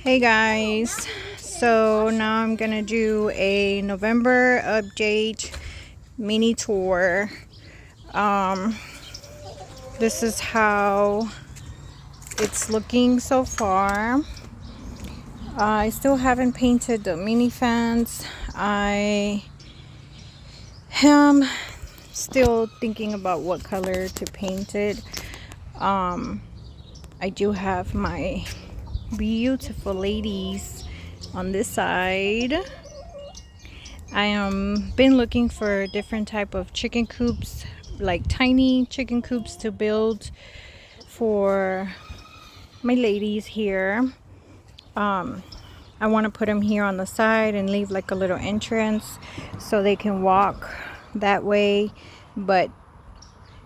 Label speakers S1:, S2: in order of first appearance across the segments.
S1: Hey guys, so now I'm gonna do a November update mini tour. Um, this is how it's looking so far. I still haven't painted the mini fence. I am still thinking about what color to paint it. I do have my beautiful ladies on this side. I am been looking for different type of chicken coops, like tiny chicken coops to build for my ladies here. I want to put them here on the side and leave like a little entrance so they can walk that way, but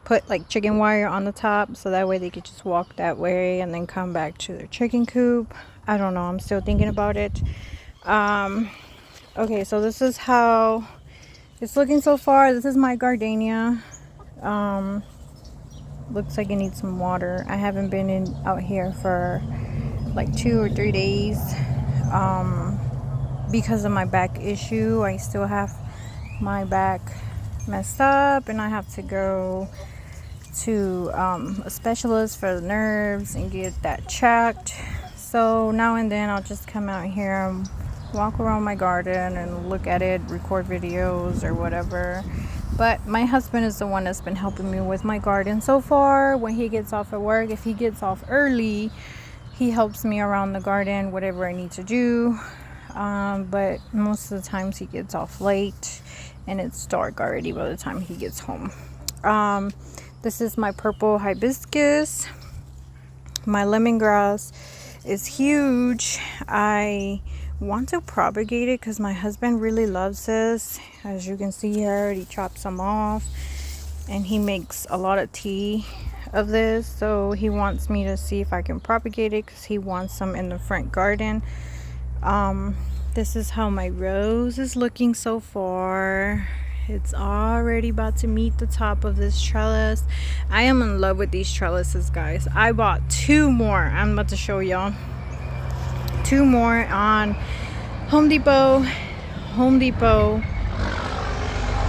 S1: put like chicken wire on the top so that way they could just walk that way and then come back to their chicken coop. I don't know, I'm still thinking about it. Okay, so this is how it's looking so far. This is my gardenia. Looks like it needs some water. I haven't been out here for like 2 or 3 days because of my back issue. I still have my back messed up and I have to go to a specialist for the nerves and get that checked. So now and then I'll just come out here and walk around my garden and look at it, record videos or whatever. But my husband is the one that's been helping me with my garden so far. When he gets off at work, if he gets off early, he helps me around the garden, whatever I need to do. But most of the times he gets off late and it's dark already by the time he gets home. This is my purple hibiscus. My lemongrass is huge. I want to propagate it because my husband really loves this. As you can see here, I already chopped some off and he makes a lot of tea of this, so he wants me to see if I can propagate it because he wants some in the front garden. This is how my rose is looking so far. It's already about to meet the top of this trellis. I am in love with these trellises, guys. I bought 2 more. I'm about to show y'all 2 more on Home Depot. Home Depot,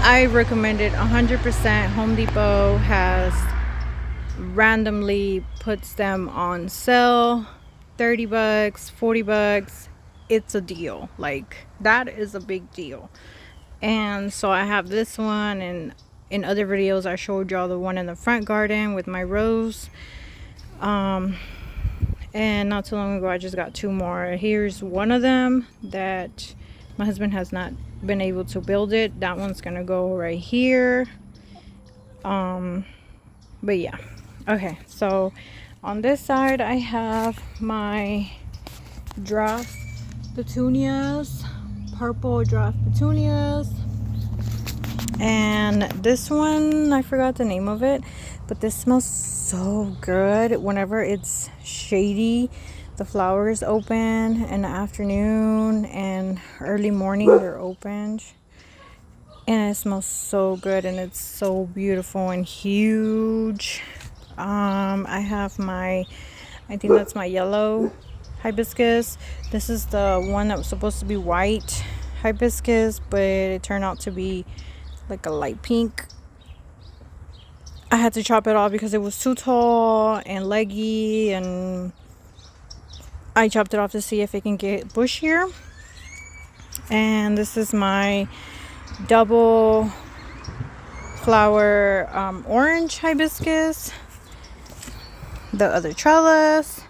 S1: I recommend it 100%. Home Depot has randomly puts them on sale, $30, $40. It's a deal. Like, that is a big deal. And so I have this one, and in other videos I showed y'all the one in the front garden with my rose. And not too long ago I just got 2 more. Here's one of them that my husband has not been able to build it. That one's gonna go right here. But yeah. Okay, so on this side I have my draft petunias, purple draft petunias. And this one, I forgot the name of it, but this smells so good. Whenever it's shady, the flowers open in the afternoon and early morning they're opened, and it smells so good and it's so beautiful and huge. I have I think that's my yellow hibiscus. This is the one that was supposed to be white hibiscus, but it turned out to be like a light pink. I had to chop it off because it was too tall and leggy, and I chopped it off to see if it can get bushier. And this is my double flower orange hibiscus, the other trellis.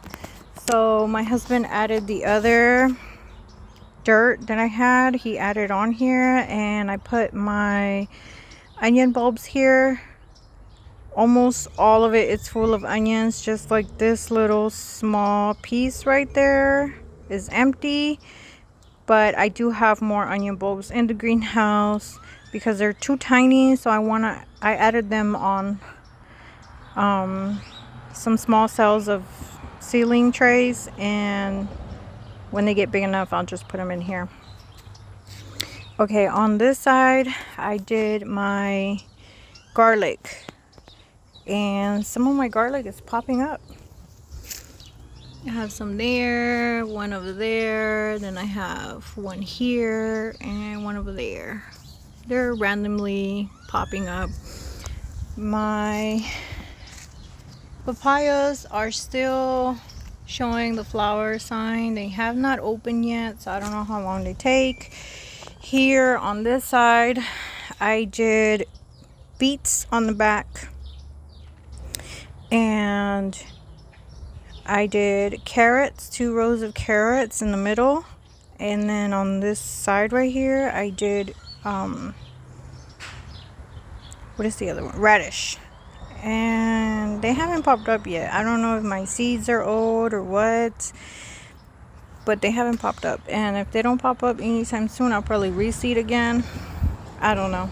S1: So my husband added the other dirt that I had. He added on here, and I put my onion bulbs here. Almost all of it is full of onions. Just like this little small piece right there is empty, but I do have more onion bulbs in the greenhouse because they're too tiny. So I added them on some small cells of ceiling trays, and when they get big enough I'll just put them in here. Okay, on this side I did my garlic, and some of my garlic is popping up. I have some there, one over there, then I have one here and one over there. They're randomly popping up. My papayas are still showing the flower sign. They have not opened yet, so I don't know how long they take. Here on this side, I did beets on the back, and I did carrots, 2 rows of carrots in the middle, and then on this side right here I did what is the other one, radish, and they haven't popped up yet. I don't know if my seeds are old or what, but they haven't popped up, and if they don't pop up anytime soon, I'll probably reseed again. I don't know.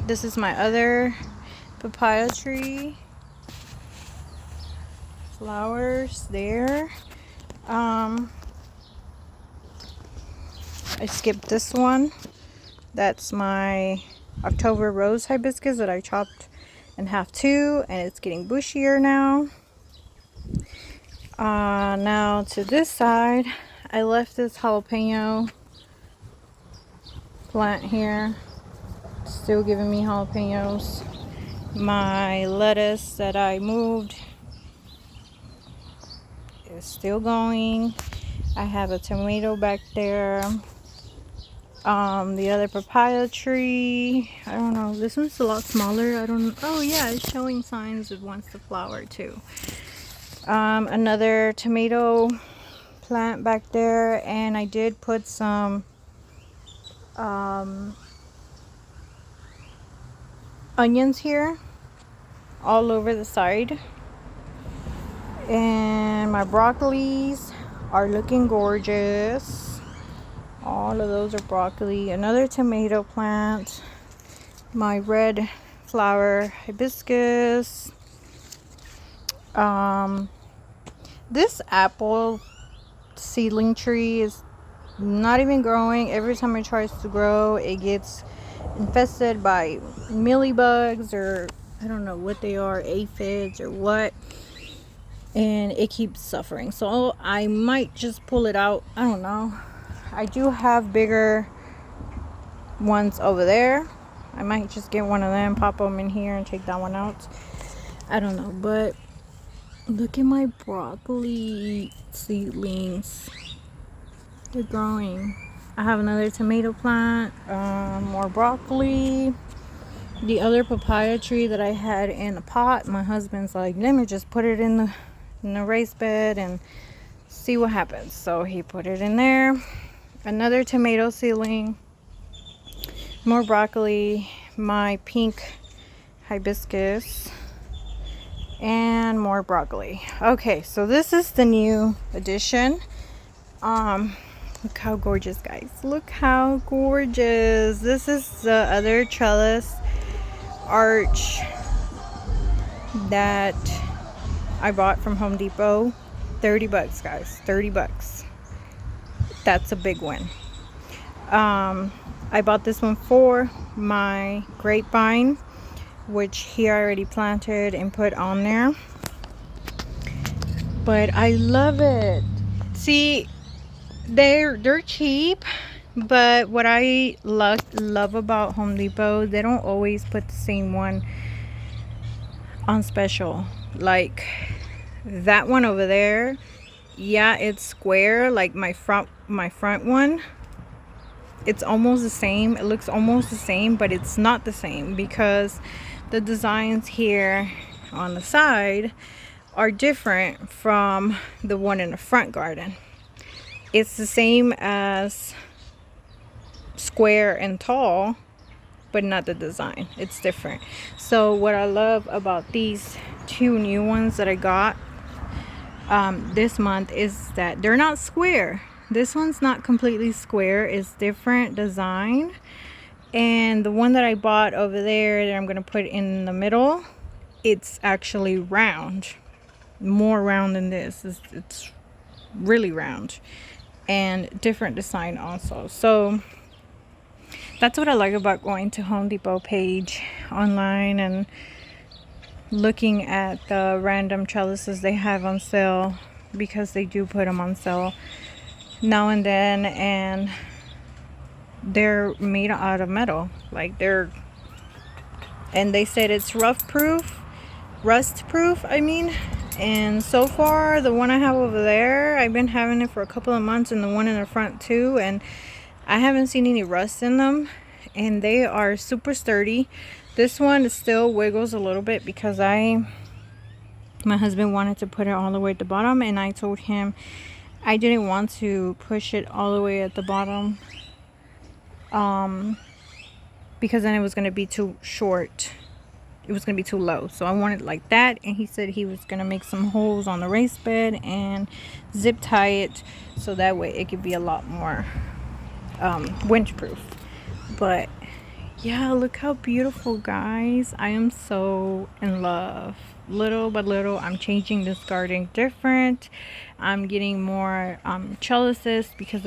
S1: This is my other papaya tree. Flowers there. I skipped this one. That's my October rose hibiscus that I chopped in half too, and it's getting bushier now. Now to this side, I left this jalapeno plant here, still giving me jalapenos. My lettuce that I moved is still going. I have a tomato back there. The other papaya tree, I don't know, this one's a lot smaller. I don't, oh yeah, it's showing signs it wants to flower too. Another tomato plant back there, and I did put some onions here all over the side. And my broccolis are looking gorgeous. All of those are broccoli. Another tomato plant. My red flower hibiscus. This apple seedling tree is not even growing. Every time it tries to grow, it gets infested by mealybugs, or I don't know what they are, aphids or what, and it keeps suffering. So I might just pull it out. I don't know. I do have bigger ones over there. I might just get one of them, pop them in here, and take that one out. I don't know, but look at my broccoli seedlings. They're growing. I have another tomato plant, more broccoli. The other papaya tree that I had in a pot, my husband's like, let me just put it in the raised bed and see what happens. So he put it in there. Another tomato seedling, more broccoli, my pink hibiscus, and more broccoli. Okay, so this is the new addition. Look how gorgeous, guys. Look how gorgeous. This is the other trellis arch that I bought from Home Depot. 30 bucks, guys. 30 bucks. That's a big one. I bought this one for my grapevine, which he already planted and put on there. But I love it. See, they're cheap, but what I love about Home Depot, they don't always put the same one on special. Like that one over there, yeah, it's square, like my front one. It's almost the same. It looks almost the same, but it's not the same because the designs here on the side are different from the one in the front garden. It's the same as square and tall, but not the design. It's different. So what I love about these 2 new ones that I got this month is that they're not square. This one's not completely square. It's different design. And the one that I bought over there that I'm going to put in the middle, it's actually round. More round than this. It's really round. And different design also. So that's what I like about going to Home Depot page online and looking at the random trellises they have on sale. because they do put them on sale now and then, and they're made out of metal. Like and they said it's rust proof, I mean. And so far, the one I have over there, I've been having it for a couple of months, and the one in the front too, and I haven't seen any rust in them, and they are super sturdy. This one still wiggles a little bit because my husband wanted to put it all the way at the bottom, and I told him I didn't want to push it all the way at the bottom, because then it was going to be too short. It was going to be too low. So I wanted it like that, and he said he was going to make some holes on the raised bed and zip tie it so that way it could be a lot more windproof. But yeah, look how beautiful, guys. I am so in love. Little by little, I'm changing this garden different. I'm getting more trellises because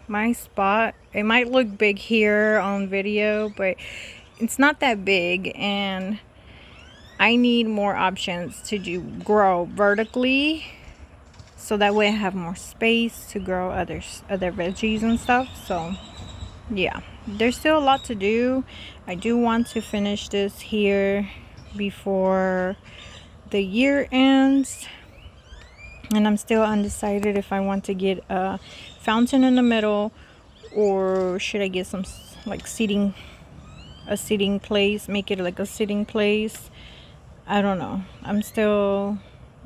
S1: my spot, it might look big here on video, but it's not that big, and I need more options to grow vertically, so that way I have more space to grow other veggies and stuff. So yeah, there's still a lot to do. I do want to finish this here before the year ends, and I'm still undecided if I want to get a fountain in the middle, or should I get some like a seating place, make it like a sitting place. I don't know, I'm still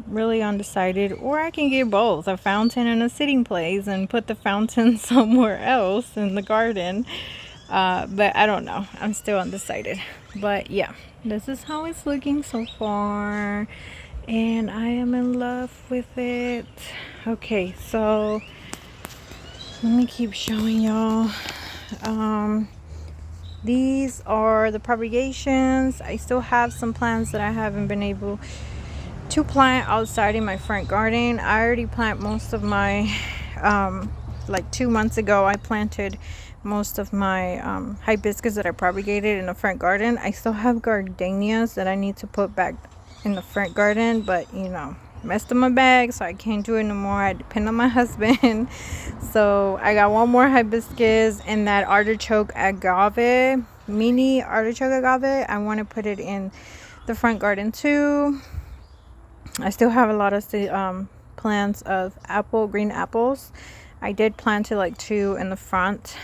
S1: really undecided. Or I can get both, a fountain and a sitting place, and put the fountain somewhere else in the garden. But I don't know, I'm still undecided. But yeah, this is how it's looking so far, and I am in love with it. Okay, so let me keep showing y'all. These are the propagations. I still have some plants that I haven't been able to plant outside in my front garden. I already planted most of my like 2 months ago I planted most of my hibiscus that I propagated in the front garden. I still have gardenias that I need to put back in the front garden, but you know, messed up my bag, so I can't do it no more. I depend on my husband. So I got one more hibiscus, and that artichoke agave, mini artichoke agave, I want to put it in the front garden too. I still have a lot of plants of green apples. I did plant it like 2 in the front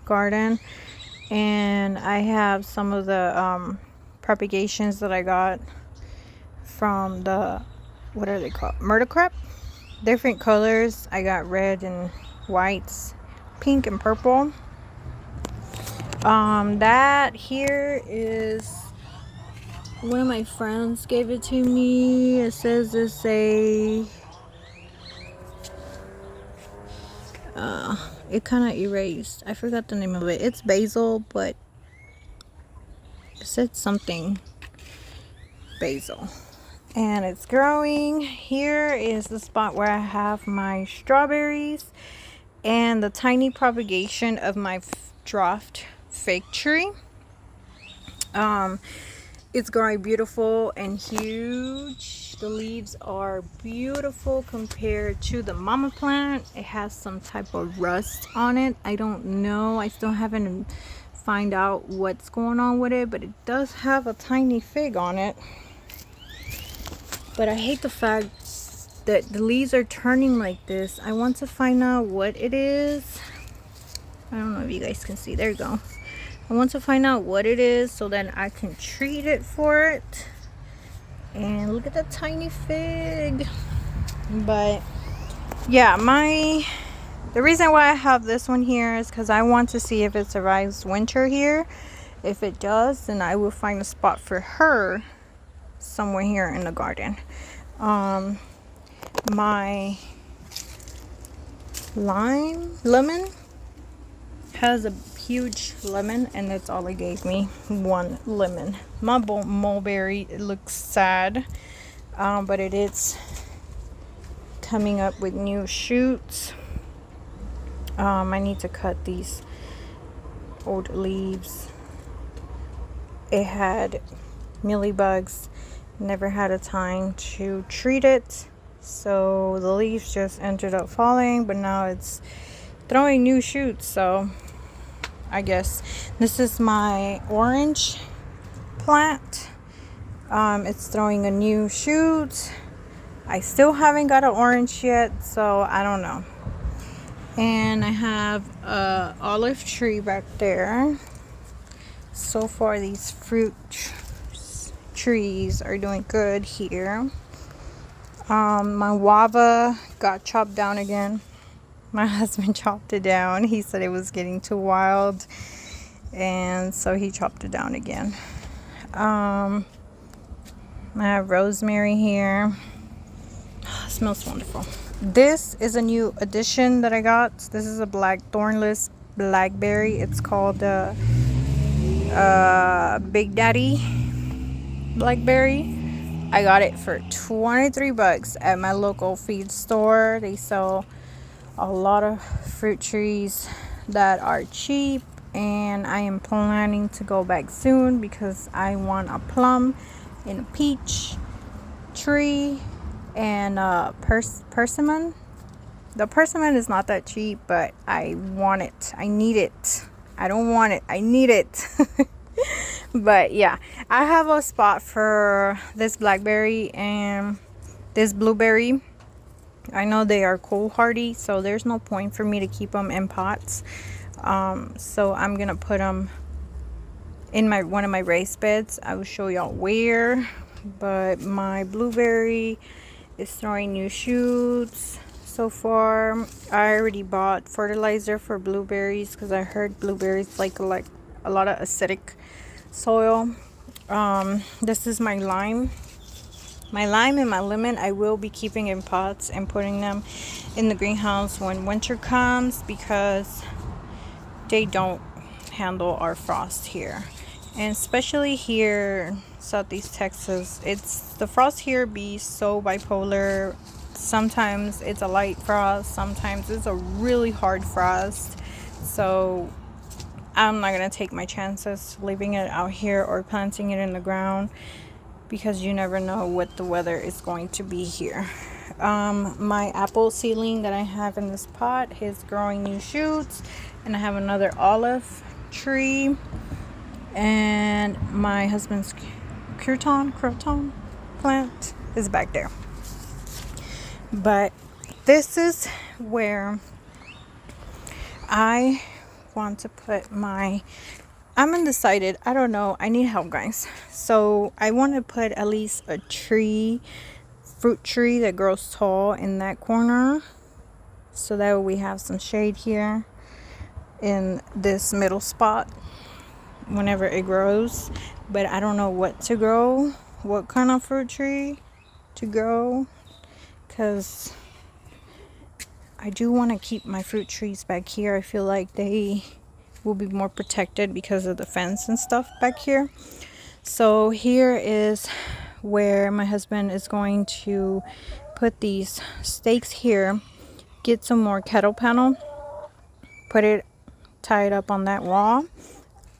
S1: garden, and I have some of the propagations that I got from the, what are they called, myrtle crab, different colors. I got red and whites, pink and purple. That here is one of my friends gave it to me. It says it's it kind of erased, I forgot the name of it. It's basil, but it said something basil, and it's growing. Here is the spot where I have my strawberries and the tiny propagation of my draft fig tree. It's growing beautiful and huge. The leaves are beautiful compared to the mama plant. It has some type of rust on it. I don't know, I still haven't find out what's going on with it, but it does have a tiny fig on it. But I hate the fact that the leaves are turning like this. I want to find out what it is. I don't know if you guys can see. There you go. I want to find out what it is so that I can treat it for it. And look at that tiny fig. But yeah, the reason why I have this one here is because I want to see if it survives winter here. If it does, then I will find a spot for her somewhere here in the garden. My lemon has a huge lemon, and that's all it gave me, one lemon. My mulberry, it looks sad, but it is coming up with new shoots. I need to cut these old leaves. It had mealybugs, never had a time to treat it, So the leaves just ended up falling, but now it's throwing new shoots. So I guess this is my orange plant. It's throwing a new shoot. I still haven't got an orange yet, so I don't know. And I have a olive tree back there. So far these fruit trees are doing good here. My guava got chopped down again. My husband chopped it down. He said it was getting too wild, and so he chopped it down again. I have rosemary here. It smells wonderful. This is a new addition that I got. This is a black thornless blackberry. It's called Big Daddy blackberry. I got it for 23 bucks at my local feed store. They sell a lot of fruit trees that are cheap, and I am planning to go back soon because I want a plum and a peach tree and persimmon. The persimmon is not that cheap, but I want it. I need it. I don't want it. I need it. But yeah, I have a spot for this blackberry and this blueberry. I know they are cold hardy, so there's no point for me to keep them in pots. So I'm gonna put them in one of my raised beds. I will show y'all where. But my blueberry is throwing new shoots so far. I already bought fertilizer for blueberries because I heard blueberries like a lot of acidic soil. This is my lime. My lime and my lemon I will be keeping in pots and putting them in the greenhouse when winter comes because they don't handle our frost here. And especially here Southeast Texas, the frost here be so bipolar. Sometimes it's a light frost, sometimes it's a really hard frost. So I'm not gonna take my chances leaving it out here or planting it in the ground because you never know what the weather is going to be here. My apple seedling that I have in this pot is growing new shoots, and I have another olive tree, and my husband's croton plant is back there. But this is where I want to put I'm undecided. I don't know. I need help, guys. So I want to put at least a fruit tree that grows tall in that corner, so that we have some shade here in this middle spot whenever it grows. But I don't know what to grow, what kind of fruit tree to grow, because I do want to keep my fruit trees back here. I feel like they will be more protected because of the fence and stuff back here. So here is where my husband is going to put these stakes here, get some more kettle panel, tie it up on that wall,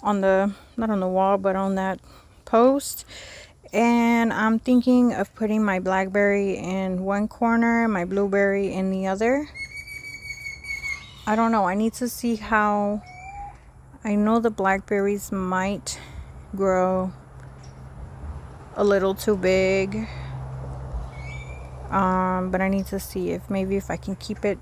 S1: not on the wall, but on that post. And I'm thinking of putting my blackberry in one corner, my blueberry in the other. I don't know. I need to see how. I know the blackberries might grow a little too big. But I need to see if I can keep it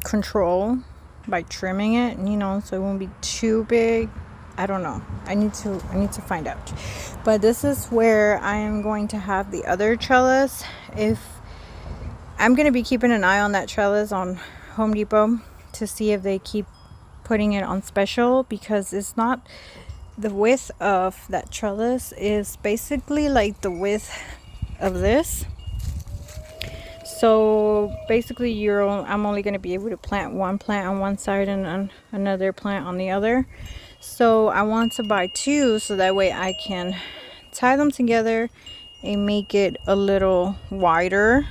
S1: control by trimming it, so it won't be too big. I don't know. I need to find out. But this is where I am going to have the other trellis. I'm going to be keeping an eye on that trellis on Home Depot to see if they keep putting it on special, because it's not, the width of that trellis is basically like the width of this. So basically I'm only going to be able to plant one plant on one side and another plant on the other. So I want to buy two, so that way I can tie them together and make it a little wider.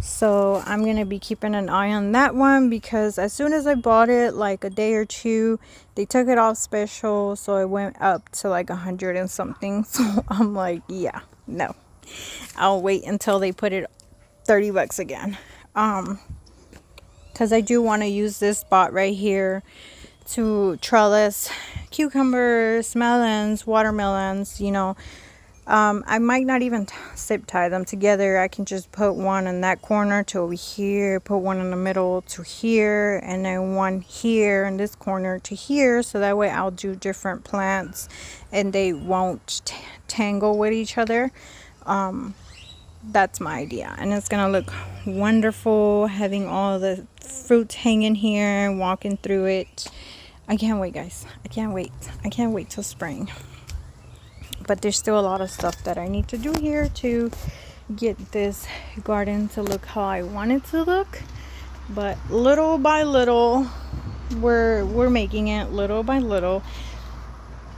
S1: So I'm going to be keeping an eye on that one, because as soon as I bought it, like a day or two, they took it off special. So it went up to like 100 and something. So I'm like, yeah, no, I'll wait until they put it 30 bucks again. Because I do want to use this spot right here to trellis cucumbers, melons, watermelons, you know. I might not even zip tie them together. I can just put one in that corner to over here, put one in the middle to here, and then one here in this corner to here. So that way I'll do different plants and they won't tangle with each other. That's my idea, and it's gonna look wonderful having all the fruits hanging here and walking through it. I can't wait, guys. I can't wait till spring. But there's still a lot of stuff that I need to do here to get this garden to look how I want it to look. But little by little, we're making it little by little,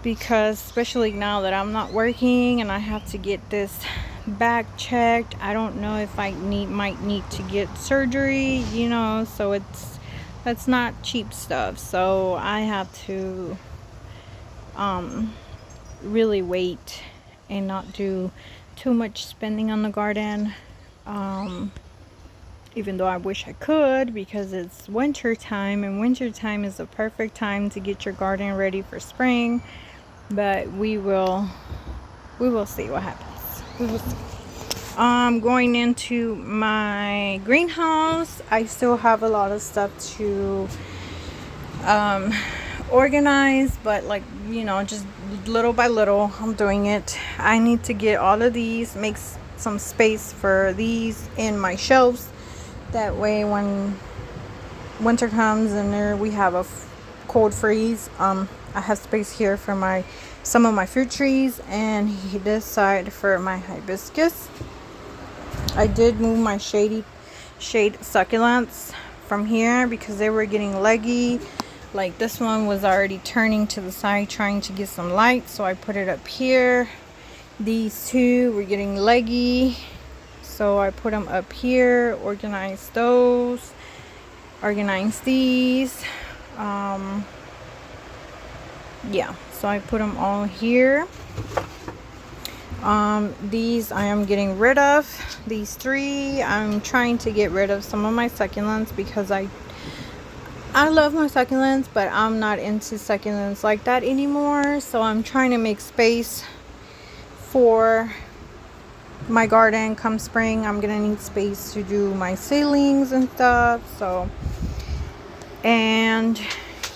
S1: because especially now that I'm not working and I have to get this back checked. I don't know if I might need to get surgery, you know, so that's not cheap stuff. So I have to really wait and not do too much spending on the garden, even though I wish I could, because it's winter time, and winter time is the perfect time to get your garden ready for spring. But we will see what happens. We will see. Going into my greenhouse, I still have a lot of stuff to organize, but like, you know, just little by little I'm doing it. I need to get all of these, make some space for these in my shelves. That way when winter comes and there we have a cold freeze, I have space here for some of my fruit trees, and this side for my hibiscus. I did move my shade succulents from here because they were getting leggy. Like this one was already turning to the side trying to get some light, so I put it up here. These two were getting leggy, so I put them up here, organized those, organized these. Yeah, so I put them all here. These I am getting rid of. These three, I'm trying to get rid of some of my succulents because I love my succulents, but I'm not into succulents like that anymore. So I'm trying to make space for my garden come spring. I'm gonna need space to do my ceilings and stuff. So, and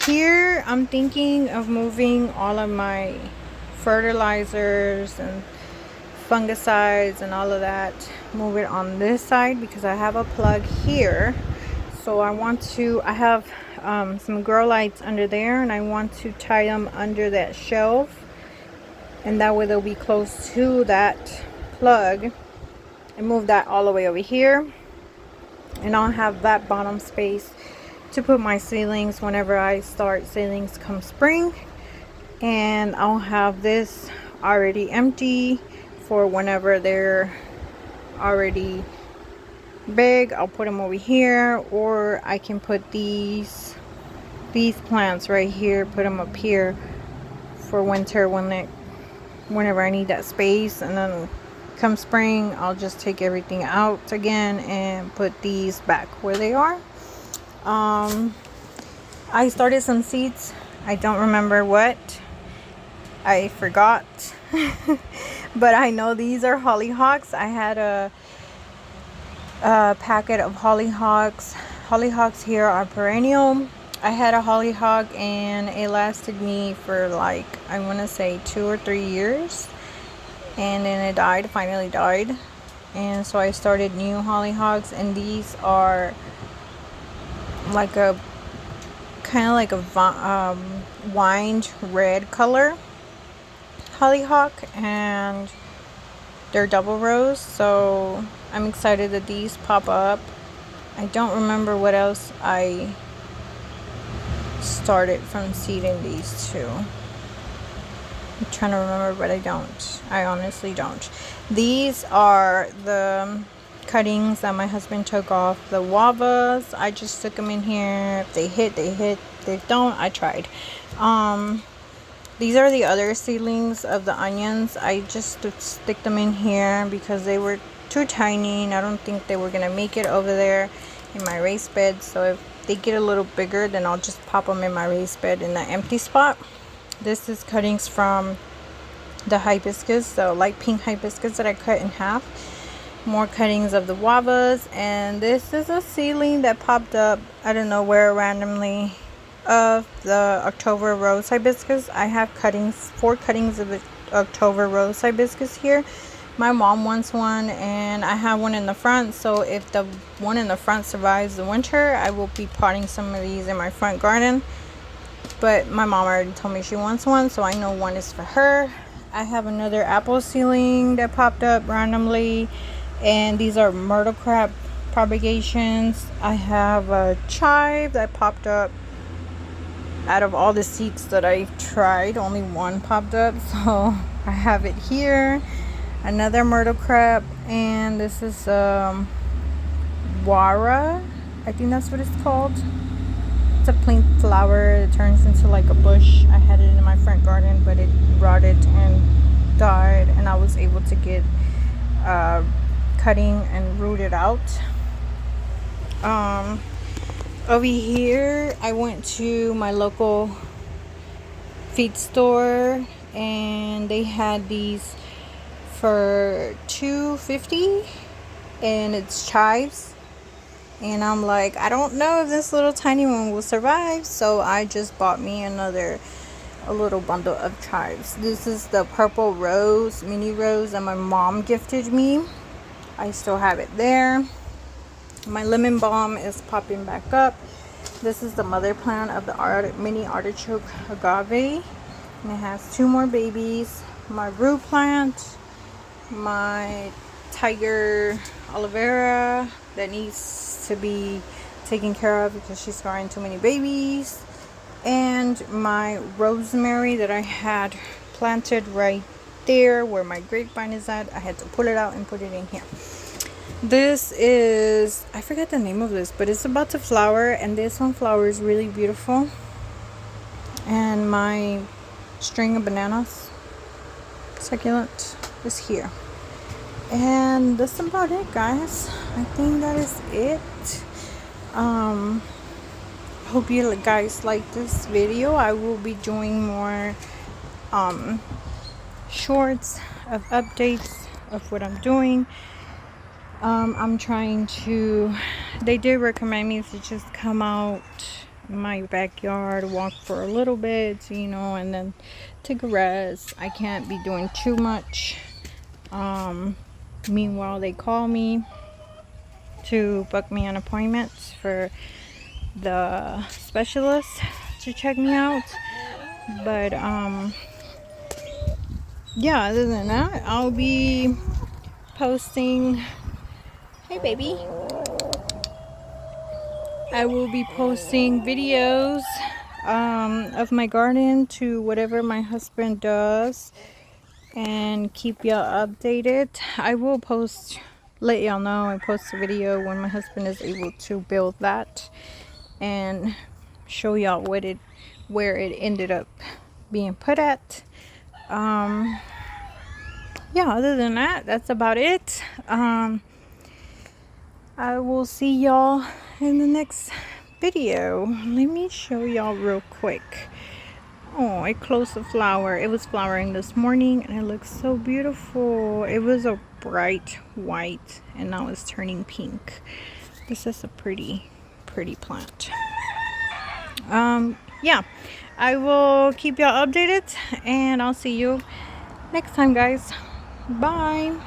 S1: here I'm thinking of moving all of my fertilizers and fungicides and all of that, move it on this side because I have a plug here. So I have some grow lights under there, and I want to tie them under that shelf, and that way they'll be close to that plug, and move that all the way over here, and I'll have that bottom space to put my ceilings whenever I start ceilings come spring. And I'll have this already empty for whenever they're already big. I'll put them over here, or I can put these plants right here, put them up here for winter whenever I need that space. And then come spring I'll just take everything out again and put these back where they are. I started some seeds. I don't remember what. I forgot. But I know these are hollyhocks. I had a packet of hollyhocks. Hollyhocks here are perennial. I had a hollyhock and it lasted me for like, I want to say 2 or 3 years. And then it died, finally died. And so I started new hollyhocks, and these are like a kind of like a wined red color hollyhock, and they're double rows. So I'm excited that these pop up. I don't remember what else I started from seeding these two. I'm trying to remember, but I honestly don't. These are the cuttings that my husband took off the guavas. I just took them in here. If they hit, they hit. If they don't, I tried. these are the other seedlings of the onions. I just stick them in here because they were too tiny and I don't think they were gonna make it over there in my raised bed. So if they get a little bigger, then I'll just pop them in my raised bed in the empty spot. This is cuttings from the hibiscus, the light pink hibiscus that I cut in half. More cuttings of the guavas, and this is a seedling that popped up I don't know where randomly of the October rose hibiscus. I have cuttings, 4 cuttings of the October rose hibiscus here. My mom wants one and I have one in the front, so if the one in the front survives the winter, I will be potting some of these in my front garden. But my mom already told me she wants one, so I know one is for her. I have another apple seedling that popped up randomly, and these are myrtle crab propagations. I have a chive that popped up. Out of all the seeds that I tried, only one popped up, so I have it here. Another myrtle crab, and this is wara, I think that's what it's called. It's a pink flower. It turns into like a bush. I had it in my front garden, but it rotted and died, and I was able to get cutting and root it out. Over here, I went to my local feed store and they had these for $2.50, and it's chives. And I'm like, I don't know if this little tiny one will survive, so I just bought me a little bundle of chives. This is the purple rose, mini rose, that my mom gifted me. I still have it there. My lemon balm is popping back up. This is the mother plant of the mini artichoke agave, and it has 2 more babies. My rue plant, my tiger aloe vera that needs to be taken care of because she's scarring too many babies, and my rosemary that I had planted right there where my grapevine is at. I had to pull it out and put it in here. This is, I forget the name of this, but it's about to flower, and this one flowers really beautiful. And my string of bananas succulent is here. And that's about it, guys. I think that is it. Hope you guys like this video. I will be doing more shorts of updates of what I'm doing. I'm trying to, they did recommend me to just come out in my backyard, walk for a little bit, you know, and then take a rest. I can't be doing too much. Meanwhile, they call me to book me an appointment for the specialist to check me out. But yeah, other than that, I'll be posting. Hey baby. I will be posting videos of my garden to whatever my husband does and keep y'all updated. I will let y'all know and post a video when my husband is able to build that and show y'all where it ended up being put at. Yeah, other than that, that's about it. I will see y'all in the next video. Let me show y'all real quick. Oh, I closed the flower. It was flowering this morning and it looks so beautiful. It was a bright white and now it's turning pink. This is a pretty plant. Yeah, I will keep y'all updated and I'll see you next time, guys. Bye.